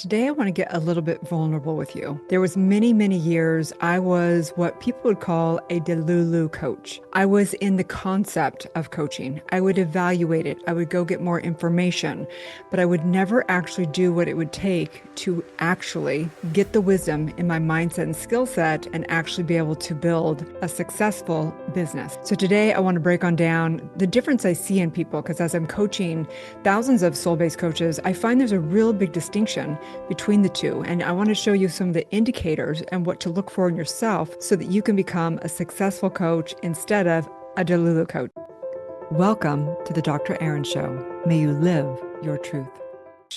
Today, I want to get a little bit vulnerable with you. There was many years I was what people would call a Delulu coach. I was in the concept of coaching. I would evaluate it. I would go get more information, but I would never actually do what it would take to actually get the wisdom in my mindset and skill set and actually be able to build a successful business. So today I want to break on down the difference I see in people, because as I'm coaching thousands of soul-based coaches, I find there's a real big distinction between the two. And I want to show you some of the indicators and what to look for in yourself so that you can become a successful coach instead of a Delulu coach. Welcome to the Dr. Erin Show. May you live your truth.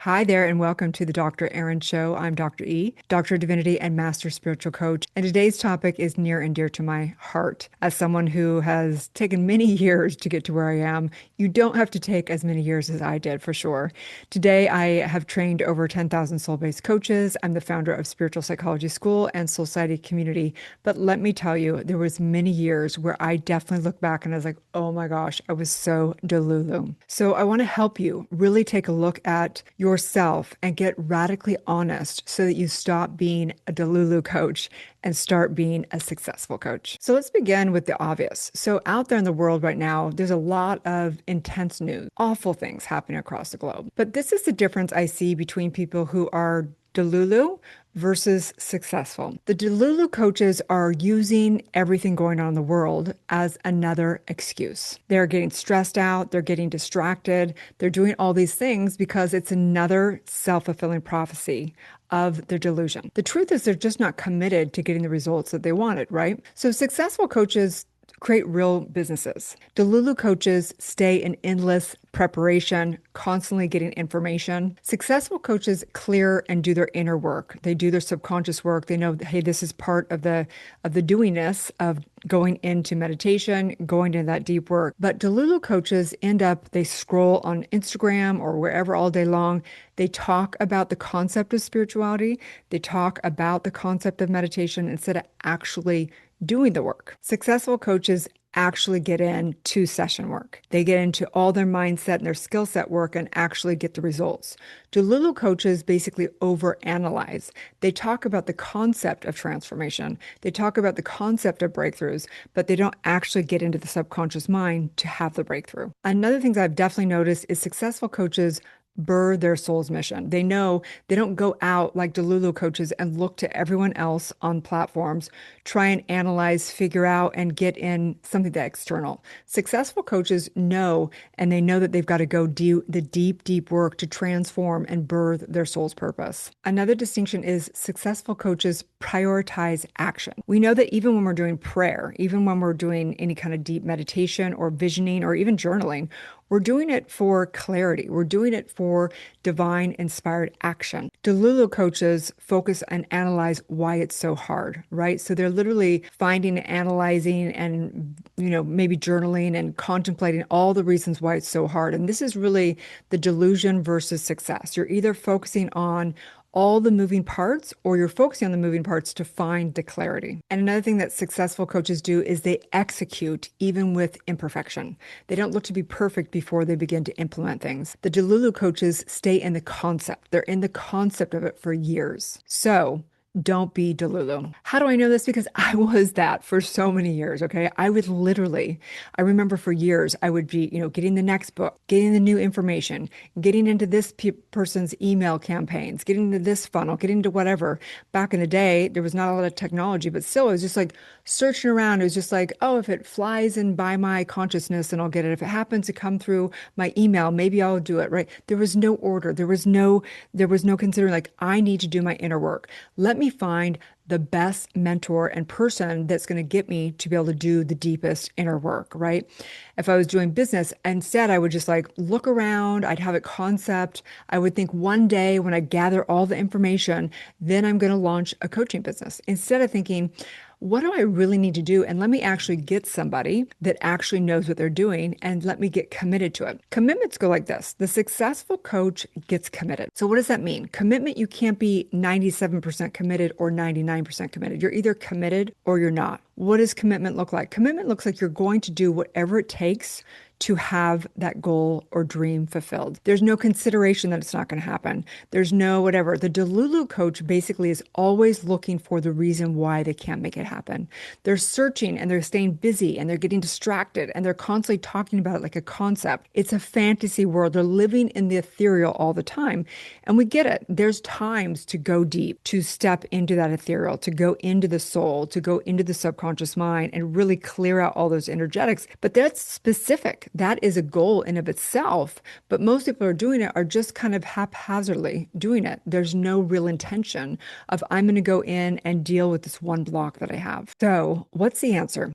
Hi there, and welcome to the Dr. Erin Show. I'm Dr. E, Doctor of Divinity and Master Spiritual Coach. And today's topic is near and dear to my heart. As someone who has taken many years to get to where I am, you don't have to take as many years as I did, for sure. Today, I have trained over 10,000 soul-based coaches. I'm the founder of Spiritual Psychology School and Soul Society Community. But let me tell you, there was many years where I definitely look back and I was like, oh my gosh, I was so delulu. So I want to help you really take a look at yourself and get radically honest so that you stop being a Delulu coach and start being a successful coach. So let's begin with the obvious. So out there in the world right now, there's a lot of intense news, awful things happening across the globe. But this is the difference I see between people who are Delulu versus successful. The Delulu coaches are using everything going on in the world as another excuse. They're getting stressed out, they're getting distracted, they're doing all these things because it's another self-fulfilling prophecy of their delusion. The truth is they're just not committed to getting the results that they wanted, right? So successful coaches create real businesses. Delulu coaches stay in endless preparation, constantly getting information. Successful coaches clear and do their inner work. They do their subconscious work. They know, hey, this is part of the doingness of going into meditation, going into that deep work. But Delulu coaches they scroll on Instagram or wherever all day long. They talk about the concept of spirituality. They talk about the concept of meditation instead of actually doing the work. Successful coaches actually get into session work. They get into all their mindset and their skill set work and actually get the results. Delulu coaches basically overanalyze. They talk about the concept of transformation. They talk about the concept of breakthroughs, but they don't actually get into the subconscious mind to have the breakthrough. Another thing that I've definitely noticed is successful coaches burr their soul's mission. They know they don't go out like Delulu coaches and look to everyone else on platforms, try and analyze, figure out, and get in something that's external. Successful coaches know, and they know that they've got to go do the deep work to transform and birth their soul's purpose. Another distinction is successful coaches prioritize action. We know that even when we're doing prayer, even when we're doing any kind of deep meditation or visioning or even journaling, we're doing it for clarity. We're doing it for divine inspired action. Delulu coaches focus and analyze why it's so hard, right? So they're literally finding, analyzing, and maybe journaling and contemplating all the reasons why it's so hard. And this is really the delusion versus success. You're either focusing on all the moving parts, or you're focusing on the moving parts to find the clarity. And another thing that successful coaches do is they execute even with imperfection. They don't look to be perfect before they begin to implement things. The Delulu coaches stay in the concept. They're in the concept of it for years. So don't be Delulu. How do I know this? Because I was that for so many years, okay? I remember for years, I would be, getting the next book, getting the new information, getting into this person's email campaigns, getting into this funnel, getting into whatever. Back in the day, there was not a lot of technology, but still, it was just like searching around. It was just like, oh, if it flies in by my consciousness, then I'll get it. If it happens to come through my email, maybe I'll do it, right? There was no order. There was no considering like, I need to do my inner work. Let me find the best mentor and person that's going to get me to be able to do the deepest inner work, right? If I was doing business, instead, I would just like look around, I'd have a concept. I would think one day when I gather all the information, then I'm going to launch a coaching business. Instead of thinking, what do I really need to do? And let me actually get somebody that actually knows what they're doing and let me get committed to it. Commitments go like this. The successful coach gets committed. So what does that mean? Commitment, you can't be 97% committed or 99% committed. You're either committed or you're not. What does commitment look like? Commitment looks like you're going to do whatever it takes to have that goal or dream fulfilled. There's no consideration that it's not going to happen. There's no whatever. The Delulu coach basically is always looking for the reason why they can't make it happen. They're searching and they're staying busy and they're getting distracted and they're constantly talking about it like a concept. It's a fantasy world. They're living in the ethereal all the time. And we get it. There's times to go deep, to step into that ethereal, to go into the soul, to go into the subconscious mind and really clear out all those energetics. But that's specific. That is a goal in of itself. But most people are doing it are just kind of haphazardly doing it. There's no real intention of I'm going to go in and deal with this one block that I have. So what's the answer?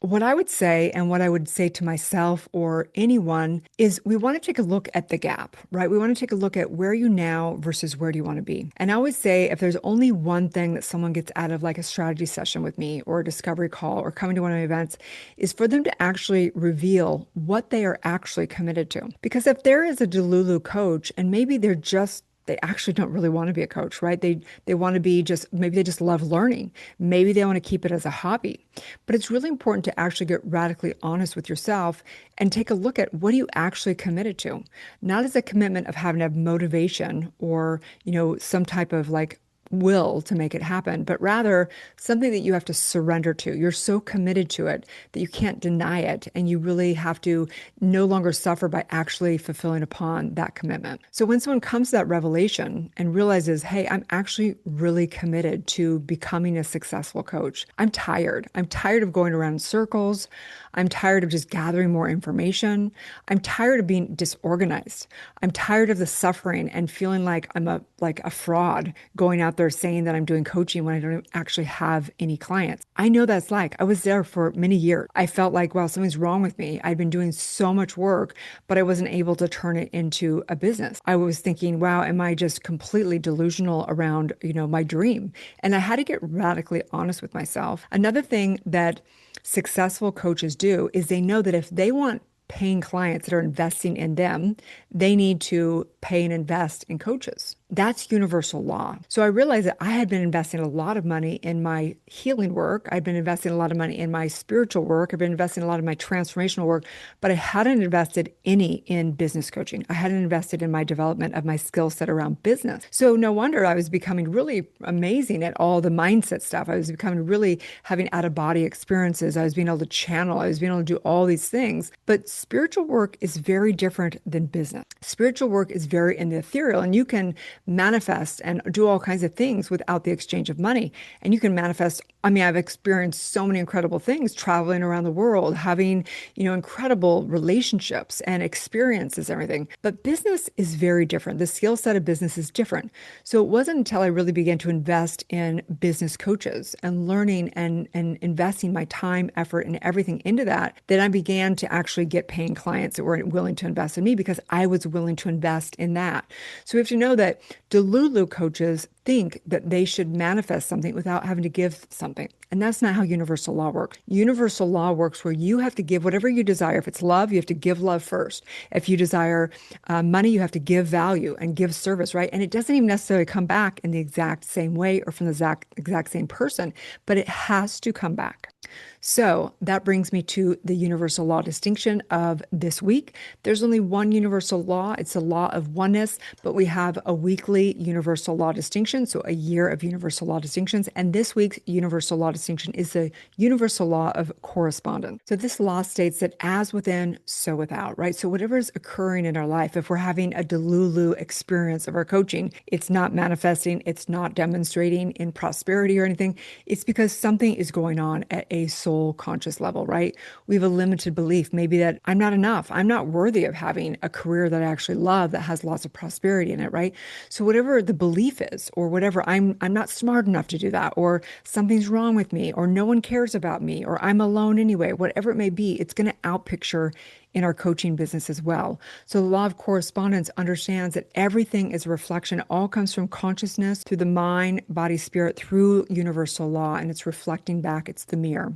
What I would say and what I would say to myself or anyone is we want to take a look at the gap, right? We want to take a look at where are you now versus where do you want to be? And I always say if there's only one thing that someone gets out of like a strategy session with me or a discovery call or coming to one of my events is for them to actually reveal what they are actually committed to. Because if there is a Delulu coach and maybe they actually don't really want to be a coach, right? They want to be maybe they just love learning. Maybe they want to keep it as a hobby. But it's really important to actually get radically honest with yourself and take a look at what are you actually committed to? Not as a commitment of having to have motivation or, some type of like will to make it happen, but rather something that you have to surrender to. You're so committed to it that you can't deny it. And you really have to no longer suffer by actually fulfilling upon that commitment. So when someone comes to that revelation and realizes, hey, I'm actually really committed to becoming a successful coach. I'm tired. I'm tired of going around in circles. I'm tired of just gathering more information. I'm tired of being disorganized. I'm tired of the suffering and feeling like I'm a fraud going out there saying that I'm doing coaching when I don't actually have any clients. I know that's like, I was there for many years. I felt like, wow, something's wrong with me. I'd been doing so much work, but I wasn't able to turn it into a business. I was thinking, wow, am I just completely delusional around, my dream? And I had to get radically honest with myself. Another thing that successful coaches do is they know that if they want paying clients that are investing in them, they need to pay and invest in coaches. That's universal law. So I realized that I had been investing a lot of money in my healing work. I'd been investing a lot of money in my spiritual work. I've been investing a lot of my transformational work, but I hadn't invested any in business coaching. I hadn't invested in my development of my skill set around business. So no wonder I was becoming really amazing at all the mindset stuff. I was becoming really having out of body experiences. I was being able to channel. I was being able to do all these things. But spiritual work is very different than business. Spiritual work is very in the ethereal, and you can manifest and do all kinds of things without the exchange of money. And you can manifest. I've experienced so many incredible things traveling around the world, having, incredible relationships and experiences, everything. But business is very different. The skill set of business is different. So it wasn't until I really began to invest in business coaches and learning and investing my time, effort, and everything into that I began to actually get paying clients that were willing to invest in me because I was willing to invest in that. So we have to know that Delulu coaches think that they should manifest something without having to give something. And that's not how universal law works. Universal law works where you have to give whatever you desire. If it's love, you have to give love first. If you desire money, you have to give value and give service, right? And it doesn't even necessarily come back in the exact same way or from the exact same person, but it has to come back. So that brings me to the universal law distinction of this week. There's only one universal law. It's the law of oneness, but we have a weekly universal law distinction. So a year of universal law distinctions. And this week's universal law distinction is the universal law of correspondence. So this law states that as within, so without, right? So whatever is occurring in our life, if we're having a Delulu experience of our coaching, it's not manifesting, it's not demonstrating in prosperity or anything. It's because something is going on at a soul conscious level, right? We have a limited belief, maybe that I'm not enough. I'm not worthy of having a career that I actually love that has lots of prosperity in it, right? So whatever the belief is, or whatever, I'm not smart enough to do that, or something's wrong with me, or no one cares about me, or I'm alone anyway, whatever it may be, it's going to outpicture in our coaching business as well. So the law of correspondence understands that everything is a reflection. It all comes from consciousness through the mind, body, spirit, through universal law, and it's reflecting back. It's the mirror.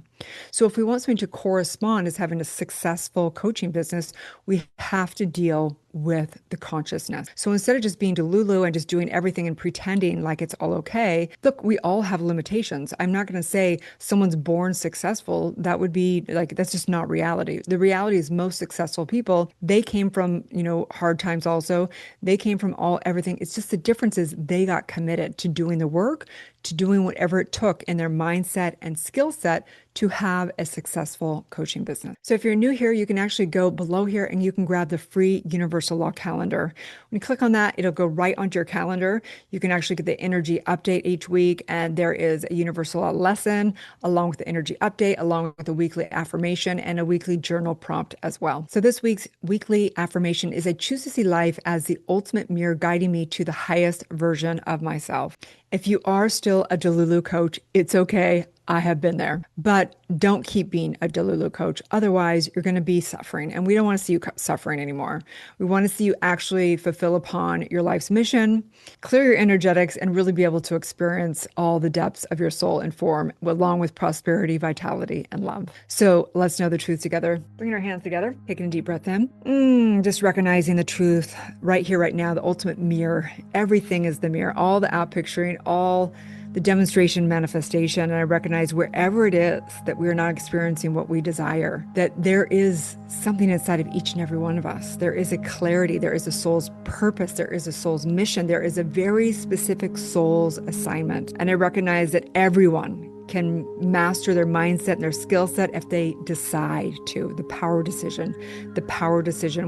So if we want something to correspond as having a successful coaching business, we have to deal with the consciousness. So instead of just being Delulu and just doing everything and pretending like it's all okay, look, we all have limitations. I'm not going to say someone's born successful. That would be like, that's just not reality. The reality is most successful people, they came from, hard times also. They came from everything. It's just the difference is they got committed to doing the work, to doing whatever it took in their mindset and skill set to have a successful coaching business. So if you're new here, you can actually go below here and you can grab the free Universal Law calendar. When you click on that, it'll go right onto your calendar. You can actually get the energy update each week, and there is a Universal Law lesson along with the energy update, along with a weekly affirmation and a weekly journal prompt as well. So this week's weekly affirmation is I choose to see life as the ultimate mirror guiding me to the highest version of myself. If you are still a Delulu coach, it's okay. I have been there, but don't keep being a Delulu coach. Otherwise, you're going to be suffering, and we don't want to see you suffering anymore. We want to see you actually fulfill upon your life's mission, clear your energetics, and really be able to experience all the depths of your soul and form, along with prosperity, vitality, and love. So let's know the truth together. Bringing our hands together, taking a deep breath in, just recognizing the truth right here, right now, the ultimate mirror. Everything is the mirror, all the outpicturing, all the demonstration, manifestation. And I recognize wherever it is that we're not experiencing what we desire, that there is something inside of each and every one of us. There is a clarity. There is a soul's purpose. There is a soul's mission. There is a very specific soul's assignment. And I recognize that everyone can master their mindset and their skill set if they decide to. The power decision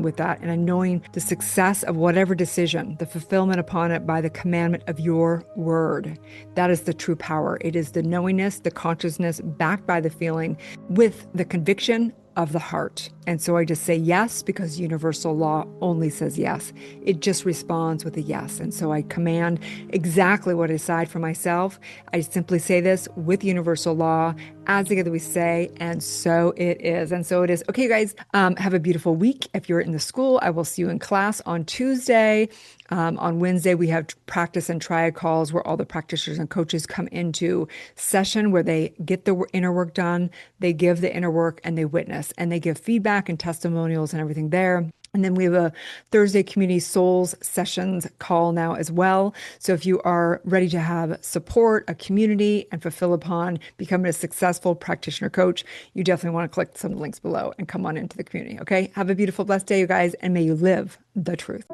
with that. And knowing the success of whatever decision, the fulfillment upon it by the commandment of your word. That is the true power. It is the knowingness, the consciousness backed by the feeling with the conviction of the heart. And so I just say yes, because universal law only says yes. It just responds with a yes. And so I command exactly what I decide for myself. I simply say this with universal law, as together we say, and so it is. And so it is. Okay, guys, have a beautiful week. If you're in the school, I will see you in class on Tuesday. On Wednesday, we have practice and triad calls where all the practitioners and coaches come into session where they get the inner work done, they give the inner work, and they witness, and they give feedback and testimonials and everything there. And then we have a Thursday Community Souls Sessions call now as well. So if you are ready to have support, a community, and fulfill upon becoming a successful practitioner coach, you definitely want to click some links below and come on into the community. Okay? Have a beautiful, blessed day, you guys, and may you live the truth.